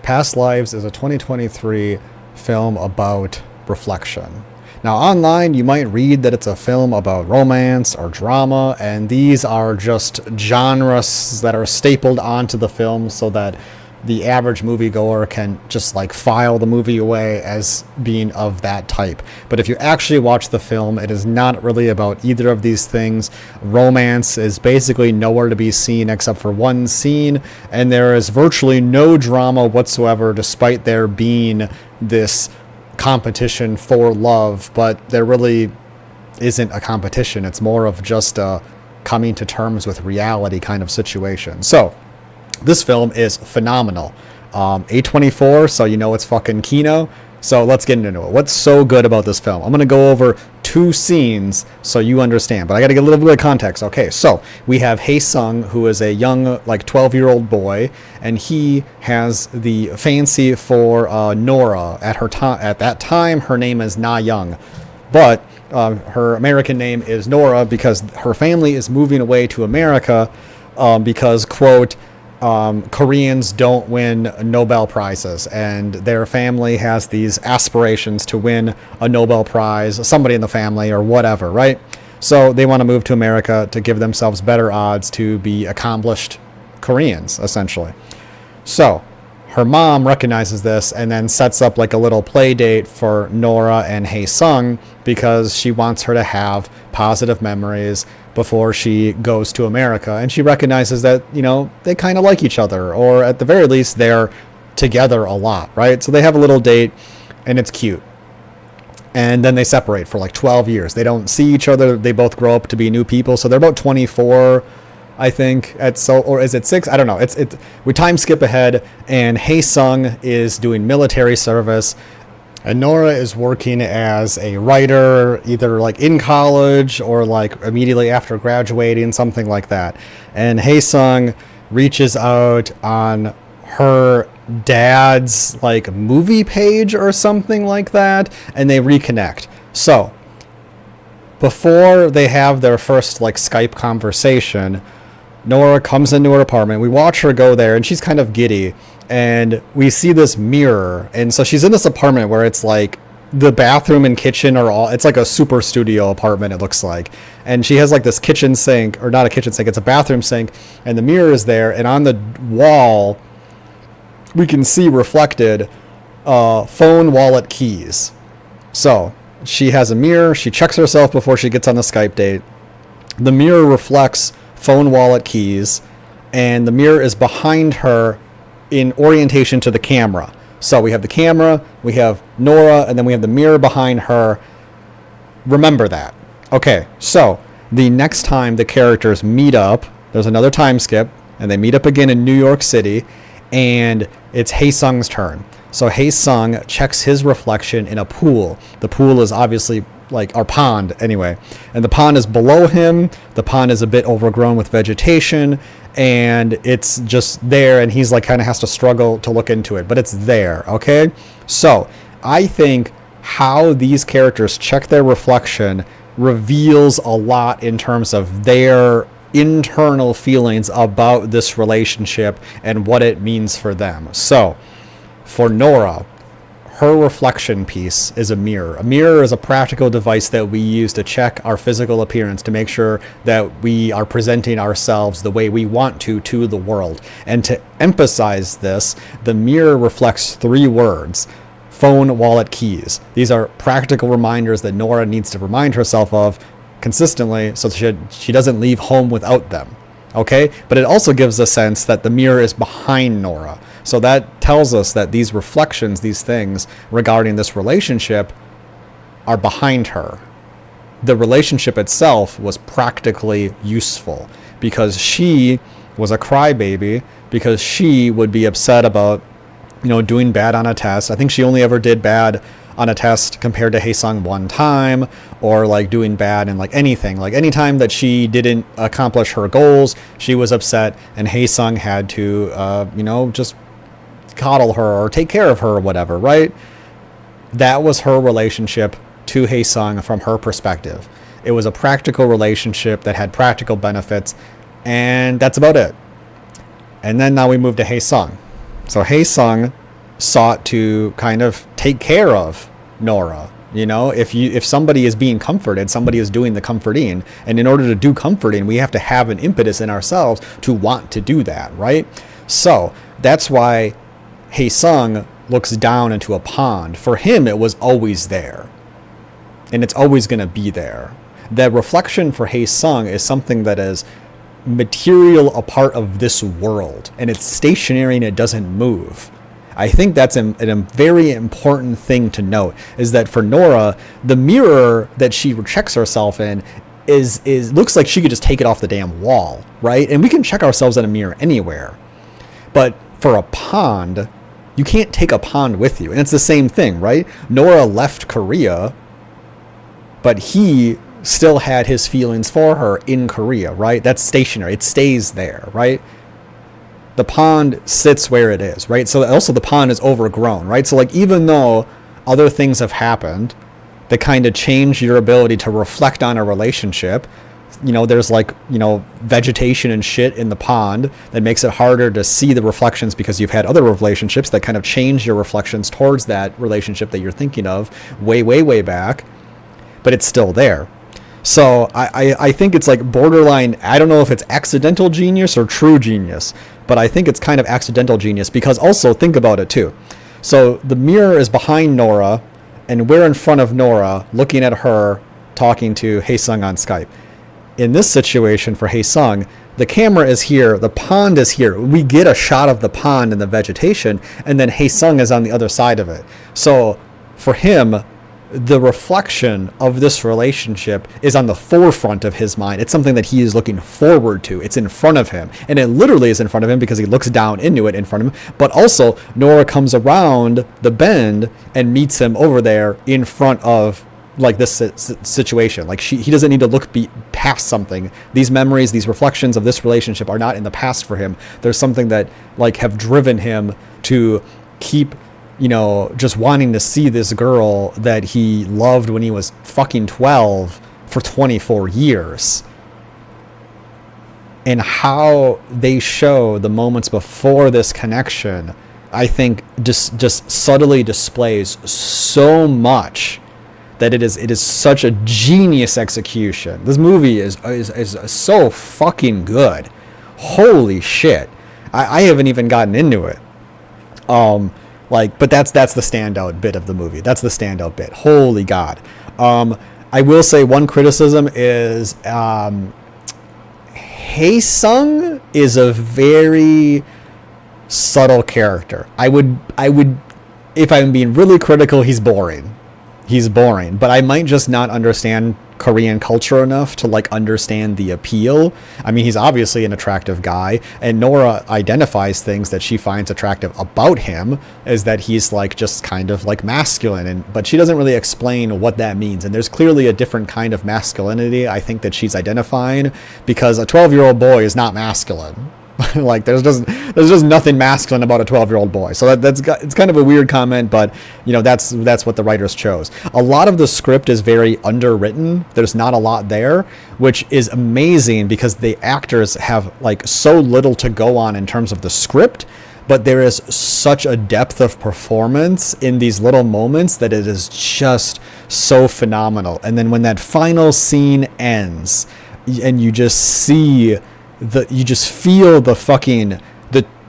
Past Lives is a 2023 film about reflection. Now, online, you might read that it's a film about romance or drama, and these are just genres that are stapled onto the film so that the average moviegoer can just like file the movie away as being of that type. But if you actually watch the film, it is not really about either of these things. Romance is basically nowhere to be seen except for one scene, and there is virtually no drama whatsoever, despite there being this competition for love. But there really isn't a competition. It's more of just a coming to terms with reality kind of situation. So this film is phenomenal. A24, so you know it's fucking Kino. So let's get into it. What's so good about this film? I'm going to go over two scenes so you understand, but I got to get a little bit of context. Okay, so we have Hae Sung, who is a young, like 12-year-old boy, and he has the fancy for Nora. At that time, her name is Na Young, but her American name is Nora because her family is moving away to America because, quote, Koreans don't win Nobel Prizes, and their family has these aspirations to win a Nobel Prize, somebody in the family or whatever, right? So they want to move to America to give themselves better odds to be accomplished Koreans, essentially. So her mom recognizes this and then sets up like a little play date for Nora and Hae Sung because she wants her to have positive memories before she goes to America. And she recognizes that, you know, they kind of like each other, or at the very least, they're together a lot, right? So they have a little date and it's cute. And then they separate for like 12 years. They don't see each other. They both grow up to be new people. So they're about 24, I think, or is it 6? I don't know. We time skip ahead, and Hae Sung is doing military service, and Nora is working as a writer, either like in college or like immediately after graduating, something like that. And Hae Sung reaches out on her dad's like movie page or something like that, and they reconnect. So before they have their first like Skype conversation, Nora comes into her apartment. We watch her go there, and she's kind of giddy. And we see this mirror. And so she's in this apartment where it's like the bathroom and kitchen are all, it's like a super studio apartment, it looks like. And she has like this kitchen sink, or not a kitchen sink, it's a bathroom sink. And the mirror is there. And on the wall, we can see reflected phone, wallet, keys. So she has a mirror. She checks herself before she gets on the Skype date. The mirror reflects phone, wallet, keys, and the mirror is behind her in orientation to the camera. So we have the camera, we have Nora, and then we have the mirror behind her. Remember that. Okay, so the next time the characters meet up, there's another time skip, and they meet up again in New York City, and it's Hae Sung's turn. So Hae Sung checks his reflection in a pool. The pool is obviously like our pond anyway, and the pond is below him. The pond is a bit overgrown with vegetation, and it's just there, and he's like kind of has to struggle to look into it, but it's there. Okay, so I think how these characters check their reflection reveals a lot in terms of their internal feelings about this relationship and what it means for them. So for Nora, her reflection piece is a mirror. A mirror is a practical device that we use to check our physical appearance, to make sure that we are presenting ourselves the way we want to the world. And to emphasize this, the mirror reflects 3 words: phone, wallet, keys. These are practical reminders that Nora needs to remind herself of consistently so she doesn't leave home without them. Okay? But it also gives a sense that the mirror is behind Nora. So that tells us that these reflections, these things regarding this relationship are behind her. The relationship itself was practically useful because she was a crybaby, because she would be upset about, you know, doing bad on a test. I think she only ever did bad on a test compared to Hae Sung one time, or like doing bad in like anything. Like anytime that she didn't accomplish her goals, she was upset, and Hae Sung had to, just coddle her or take care of her or whatever, right? That was her relationship to Hae Sung from her perspective. It was a practical relationship that had practical benefits, and that's about it. And then now we move to Hae Sung. So Hae Sung sought to kind of take care of Nora. You know, if somebody is being comforted, somebody is doing the comforting, and in order to do comforting, we have to have an impetus in ourselves to want to do that, right? So that's why Hae Sung looks down into a pond. For him, it was always there, and it's always going to be there. That reflection for Hae Sung is something that is material, a part of this world, and it's stationary and it doesn't move. I think that's a very important thing to note, is that for Nora, the mirror that she checks herself in is looks like she could just take it off the damn wall, right? And we can check ourselves in a mirror anywhere. But for a pond, you can't take a pond with you. And it's the same thing, right? Nora left Korea, but he still had his feelings for her in Korea, right? That's stationary. It stays there, right? The pond sits where it is, right? So also the pond is overgrown, right? So like, even though other things have happened that kind of change your ability to reflect on a relationship, you know, there's like, you know, vegetation and shit in the pond that makes it harder to see the reflections because you've had other relationships that kind of change your reflections towards that relationship that you're thinking of way back, but it's still there. So I think it's like borderline, I don't know if it's accidental genius or true genius, but I think it's kind of accidental genius, because also think about it too. So the mirror is behind Nora, and we're in front of Nora looking at her talking to Hae Sung on Skype. In this situation for Hae Sung, the camera is here, the pond is here. We get a shot of the pond and the vegetation, and then Hae Sung is on the other side of it. So for him, the reflection of this relationship is on the forefront of his mind. It's something that he is looking forward to. It's in front of him. And it literally is in front of him because he looks down into it in front of him. But also, Nora comes around the bend and meets him over there in front of like this situation. Like he doesn't need to look past something. These memories, these reflections of this relationship are not in the past for him. There's something that like have driven him to keep, you know, just wanting to see this girl that he loved when he was fucking 12 for 24 years. And how they show the moments before this connection, I think just subtly displays so much that it is such a genius execution. This movie is so fucking good. Holy shit. I haven't even gotten into it. But that's the standout bit of the movie. That's the standout bit. Holy God. I will say one criticism is Hae Sung is a very subtle character. I would, if I'm being really critical, he's boring. He's boring, but I might just not understand Korean culture enough to like understand the appeal. I mean, he's obviously an attractive guy, and Nora identifies things that she finds attractive about him is that he's like just kind of like masculine, but she doesn't really explain what that means. And there's clearly a different kind of masculinity I think that she's identifying, because a 12-year-old boy is not masculine. Like there's just nothing masculine about a 12-year-old boy. So it's kind of a weird comment, but you know, that's what the writers chose. A lot of the script is very underwritten. There's not a lot there, which is amazing because the actors have like so little to go on in terms of the script, but there is such a depth of performance in these little moments that it is just so phenomenal. And then when that final scene ends and you just see you just feel the fucking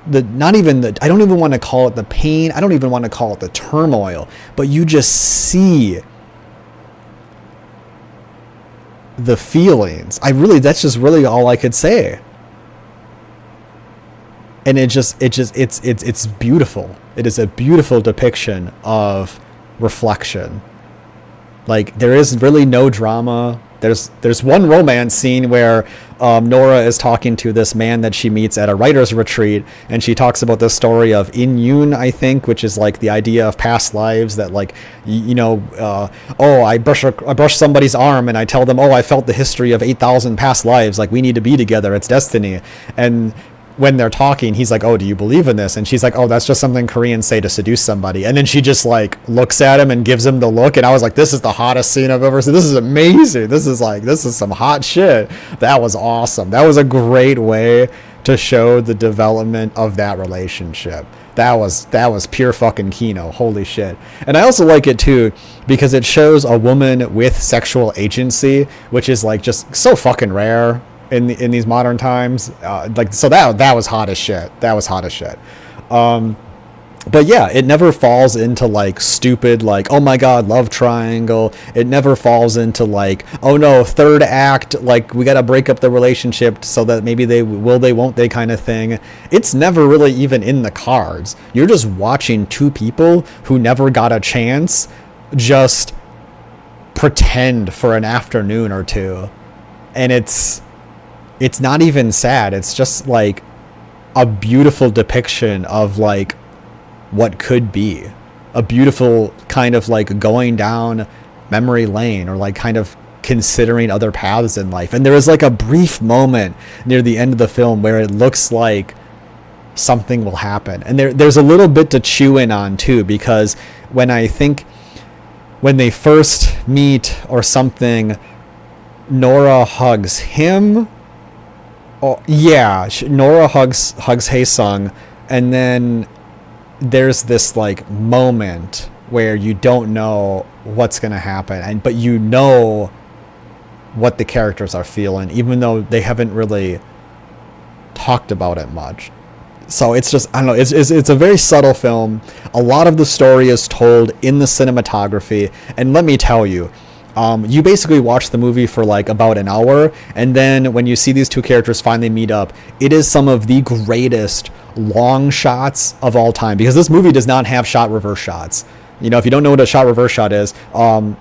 not even the, I don't even want to call it the pain, I don't even want to call it the turmoil, but you just see the feelings. That's just really all I could say. And it's beautiful. It is a beautiful depiction of reflection. Like there is really no drama. There's one romance scene where Nora is talking to this man that she meets at a writer's retreat, and she talks about the story of Inyun, I think, which is like the idea of past lives, that like, I brush somebody's arm and I tell them, I felt the history of 8,000 past lives, like we need to be together, it's destiny. And when they're talking, he's like, do you believe in this? And she's like, that's just something Koreans say to seduce somebody. And then she just like looks at him and gives him the look. And I was like, this is the hottest scene I've ever seen. This is amazing. This is some hot shit. That was awesome. That was a great way to show the development of that relationship. That was pure fucking Kino. Holy shit. And I also like it too because it shows a woman with sexual agency, which is like just so fucking rare in these modern times. Like, so that was hot as shit. That was hot as shit. But yeah, it never falls into like stupid, like, oh my god, love triangle. It never falls into like, oh no, third act, like we gotta break up the relationship so that maybe they will, they won't, they kind of thing. It's never really even in the cards. You're just watching two people who never got a chance just pretend for an afternoon or two. And it's not even sad. It's just like a beautiful depiction of like what could be, a beautiful kind of like going down memory lane, or like kind of considering other paths in life. And there is like a brief moment near the end of the film where it looks like something will happen, and there's a little bit to chew in on too, because when they first meet or something, Nora hugs him. Oh yeah, Nora hugs Hae Sung, and then there's this like moment where you don't know what's going to happen, but you know what the characters are feeling, even though they haven't really talked about it much. So it's just, I don't know, it's a very subtle film. A lot of the story is told in the cinematography, and let me tell you, you basically watch the movie for like about an hour, and then when you see these two characters finally meet up, it is some of the greatest long shots of all time, because this movie does not have shot reverse shots. You know, if you don't know what a shot reverse shot is,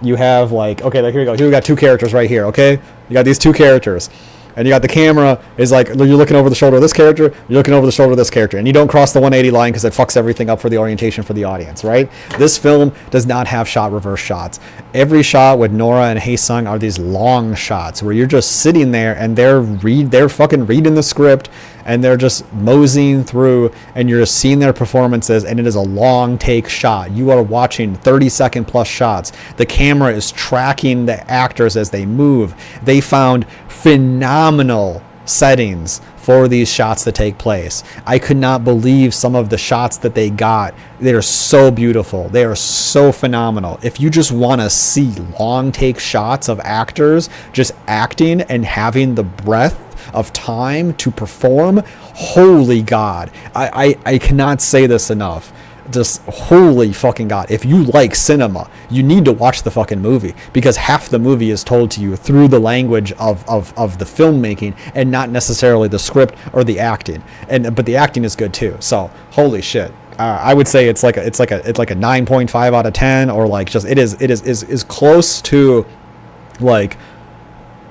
you have like, okay, like here we go. Here we got two characters right here, okay? You got these two characters. And you got the camera is like, you're looking over the shoulder of this character, you're looking over the shoulder of this character, and you don't cross the 180 line because it fucks everything up for the orientation for the audience, right? This film does not have shot reverse shots. Every shot with Nora and Hae Sung are these long shots where you're just sitting there and they're fucking reading the script, and they're just moseying through, and you're just seeing their performances, and it is a long take shot. You are watching 30-second plus shots. The camera is tracking the actors as they move. They found phenomenal settings for these shots to take place. I could not believe some of the shots that they got. They are so beautiful. They are so phenomenal. If you just want to see long take shots of actors just acting and having the breadth of time to perform, holy God. I cannot say this enough. Just holy fucking God. If you like cinema, you need to watch the fucking movie, because half the movie is told to you through the language of the filmmaking, and not necessarily the script or the acting. But the acting is good too. So holy shit. I would say it's like a 9.5 out of 10, or like just it is close to like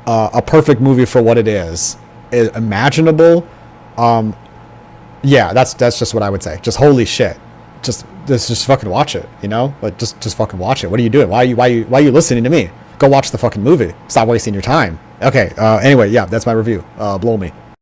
a perfect movie for what it is imaginable. Yeah, that's just what I would say. Just holy shit. Just fucking watch it, you know? Like just fucking watch it. What are you doing? Why are you listening to me? Go watch the fucking movie. Stop wasting your time. Okay, anyway, yeah, that's my review. Blow me.